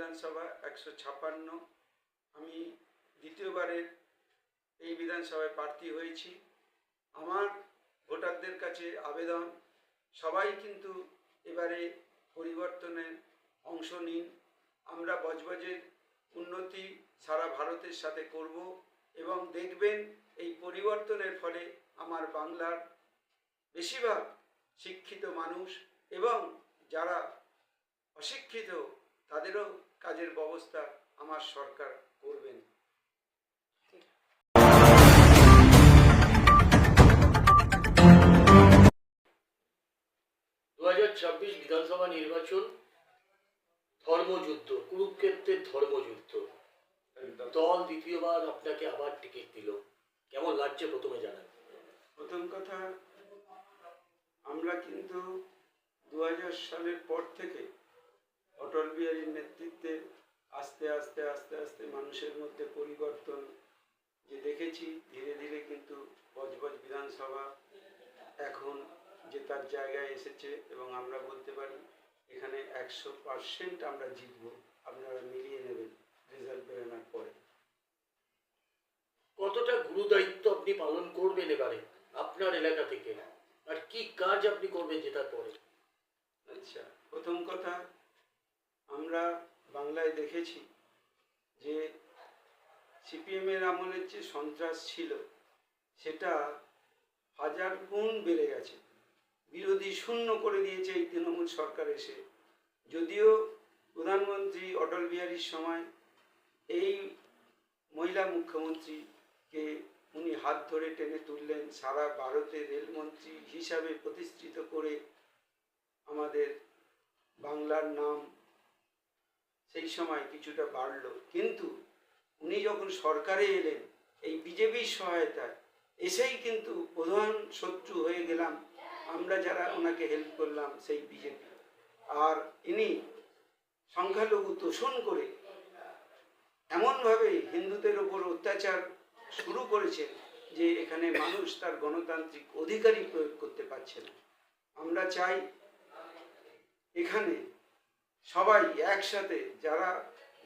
বিধানসভা 156। আমি দ্বিতীয়বারের এই বিধানসভায় প্রার্থী হয়েছি। আমার ভোটারদের কাছে আবেদন, সবাই কিন্তু এবারে পরিবর্তনের অংশ নিন। আমরা বজবজের উন্নতি সারা ভারতের সাথে করব এবং দেখবেন এই পরিবর্তনের ফলে আমার বাংলার বেশিরভাগ শিক্ষিত মানুষ এবং যারা অশিক্ষিত তাদেরও কাজের ব্যবস্থা আমার সরকার করবেন। 2026 বিধানসভা নির্বাচন ধর্মযুদ্ধ, কুরুক্ষেত্রের ধর্মযুদ্ধ। দল দ্বিতীয়বার আপনাকে আবার টিকিট দিল, কেমন লাগছে প্রথমে জানান। প্রথম কথা, আমরা কিন্তু 2000 সালের পর থেকে অটল বিহারীর নেতৃত্বে আস্তে আস্তে আস্তে আস্তে মানুষের মধ্যে পরিবর্তন যে দেখেছি, ধীরে ধীরে কিন্তু বজবজ বিধানসভা এখন যে তার জায়গায় এসেছে এবং আমরা বলতে পারি এখানে 100% আমরা জিতব। আপনারা মিলিয়ে নেবেন রেজাল্ট বেরোনোর পরে। কতটা গুরু দায়িত্ব আপনি পালন করবেন এবারে আপনার এলাকা থেকে, আর কি কাজ আপনি করবেন জেতার পরে? আচ্ছা, প্রথম কথা, আমরা বাংলায় দেখেছি যে সিপিএমের আমলের যে সন্ত্রাস ছিল সেটা 1000 গুণ বেড়ে গেছে। বিরোধী শূন্য করে দিয়েছে এই তৃণমূল সরকার এসে। যদিও প্রধানমন্ত্রী অটল বিহারীর সময় এই মহিলা মুখ্যমন্ত্রীকে উনি হাত ধরে টেনে তুললেন, সারা ভারতে রেলমন্ত্রী হিসাবে প্রতিষ্ঠিত করে আমাদের বাংলার নাম সেই সময় কিছুটা বাড়ল। কিন্তু উনি যখন সরকারে এলেন এই বিজেপির সহায়তায় এসেই কিন্তু প্রধান শত্রু হয়ে গেলাম আমরা যারা ওনাকে হেল্প করলাম সেই বিজেপি। আর ইনি সংখ্যালঘু তোষণ করে এমনভাবে হিন্দুদের ওপর অত্যাচার শুরু করেছেন যে এখানে মানুষ তার গণতান্ত্রিক অধিকারই প্রয়োগ করতে পারছে না। আমরা চাই এখানে সবাই একসাথে, যারা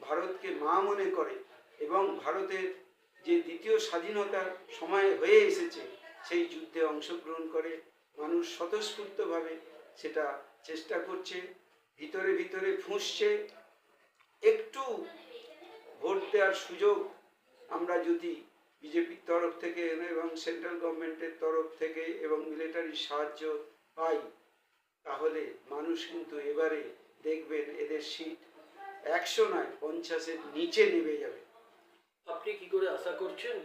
ভারতকে মা মনে করে এবং ভারতের যে দ্বিতীয় স্বাধীনতার সময় হয়ে এসেছে সেই যুদ্ধে অংশগ্রহণ করে। মানুষ স্বতঃস্ফূর্তভাবে সেটা চেষ্টা করছে, ভিতরে ভিতরে ফুঁসছে। একটু ভোট দেওয়ার সুযোগ আমরা যদি বিজেপির তরফ থেকে এবং সেন্ট্রাল গভর্নমেন্টের তরফ থেকে এবং মিলিটারির সাহায্য পাই, তাহলে মানুষ কিন্তু এবারে দেখবেন এদের সিট 100 নয় 50-এর নিচে নেমে যাবে। আপনি কি করে আশা করছেন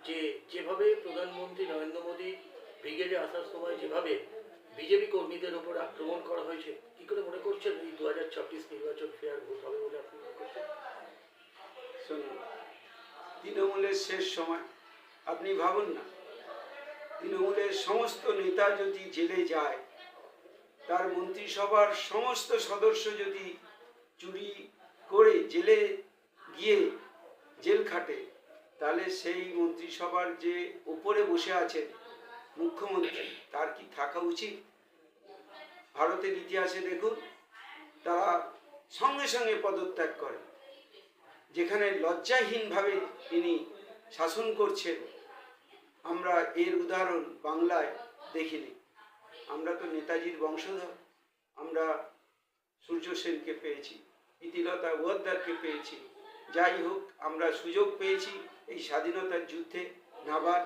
যে যেভাবে প্রধানমন্ত্রী নরেন্দ্র মোদী ব্রিগেডে আসার সময় যেভাবে বিজেপি কর্মীদের উপর আক্রমণ করা হয়েছে, কি করে মনে করছেন এই 2026 নির্বাচন ফেয়ার ভোট হবে বলে আপনি মনে করছেন? শুনুন, তৃণমূলের শেষ সময়, আপনি ভাবুন না, তৃণমূলের সমস্ত নেতা যদি জেলে যায়, তার মন্ত্রিসভার সমস্ত সদস্য যদি চুরি করে জেলে গিয়ে জেল খাটে, তাহলে সেই মন্ত্রিসভার যে উপরে বসে আছেন মুখ্যমন্ত্রী, তার কি থাকা উচিত? ভারতের ইতিহাসে দেখুন, তারা সঙ্গে সঙ্গে পদত্যাগ করে। যেখানে লজ্জাহীনভাবে তিনি শাসন করছেন, আমরা এর উদাহরণ বাংলায় দেখিনি। আমরা তো নেতাজির বংশধর, আমরা সূর্য সেনকে পেয়েছি, প্রীতিলতা ওয়াদ্দেদারকে পেয়েছি। যাই হোক, আমরা সুযোগ পেয়েছি এই স্বাধীনতার যুদ্ধে নাবার।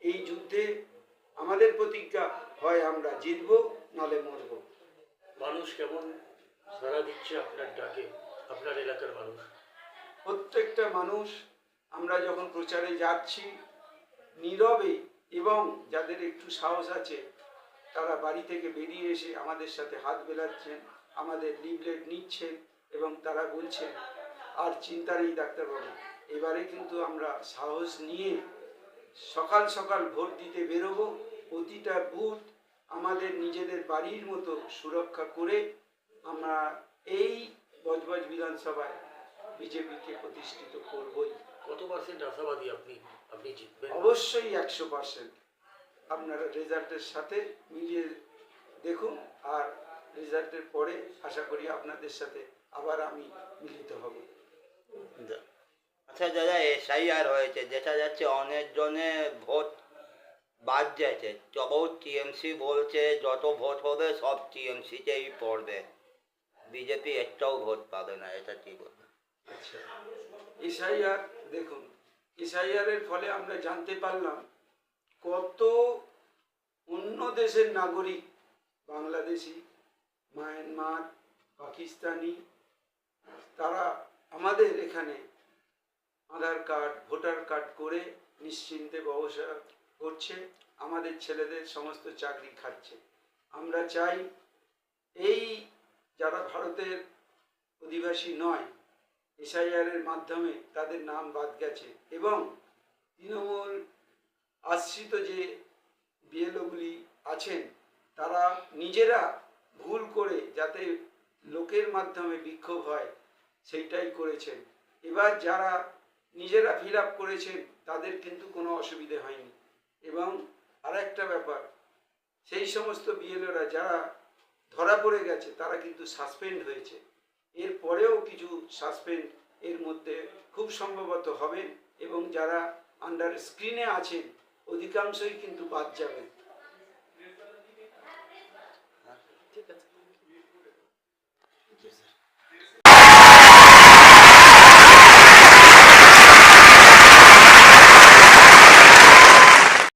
এই যুদ্ধে আমাদের প্রতিজ্ঞা, হয় আমরা জিতব নালে মরব। মানুষ কেমন সাড়া দিচ্ছে আপনার ডাকে, আপনার এলাকার মানুষ? প্রত্যেকটা মানুষ, আমরা যখন প্রচারে যাচ্ছি নীরবে, এবং যাদের একটু সাহস আছে তারা বাড়ি থেকে বেরিয়ে এসে আমাদের সাথে হাত মেলাচ্ছেন, আমাদের লিফলেট নিচ্ছেন এবং তারা বলছেন আর চিন্তা নেই ডাক্তারবাবু, এবারে কিন্তু আমরা সাহস নিয়ে সকাল সকাল ভোট দিতে বেরোবো। প্রতিটা বুথ আমাদের নিজেদের বাড়ির মতো সুরক্ষা করে আমরা এই বজবজ বিধানসভায় বিজেপিকে প্রতিষ্ঠিত করবই। কত পার্সেন্ট আশাবাদী আপনি জিতবেন? অবশ্যই 100%। আপনারা রেজাল্টের সাথে মিলিয়ে দেখুন, আর রেজাল্টের পরে আশা করি আপনাদের সাথে আবার আমি মিলিত হব। আচ্ছা দাদা, এসআইআর হয়েছে, দেখা যাচ্ছে অনেক জনে ভোট বাদ যাচ্ছে, তবু টিএমসি বলছে যত ভোট হবে সব টিএমসিতেই পড়বে, বিজেপি একটাও ভোট পাবে না, এটা কি বলবে? আচ্ছা, এসআইআর দেখুন, এসআইআর এর ফলে আমরা জানতে পারলাম কত অন্য দেশের নাগরিক, বাংলাদেশি, মায়ানমার, পাকিস্তানি, তারা আমাদের এখানে আধার কার্ড, ভোটার কার্ড করে নিশ্চিন্তে ব্যবসা করছে, আমাদের ছেলেদের সমস্ত চাকরি খাচ্ছে। আমরা চাই এই যারা ভারতের অধিবাসী নয়, এসআইআর এর মাধ্যমে তাদের নাম বাদ গেছে এবং তৃণমূল আশ্রিত যে বিএলওগুলি আছেন তারা নিজেরা ভুল করে যাতে লোকের মাধ্যমে বিক্ষোভ হয় সেইটাই করেছেন। এবার যারা নিজেরা ফিল আপ করেছেন তাদের কিন্তু কোনো অসুবিধে হয়নি। এবং আর একটা ব্যাপার, সেই সমস্ত বিএলওরা যারা ধরা পড়ে গেছে তারা কিন্তু সাসপেন্ড হয়েছে, এর পরেও কিছু সাসপেন্ড এর মধ্যে খুব সম্ভবত হবেন এবং যারা আন্ডার স্ক্রিনে আছেন অধিকাংশই কিন্তু বাদ যাবেন।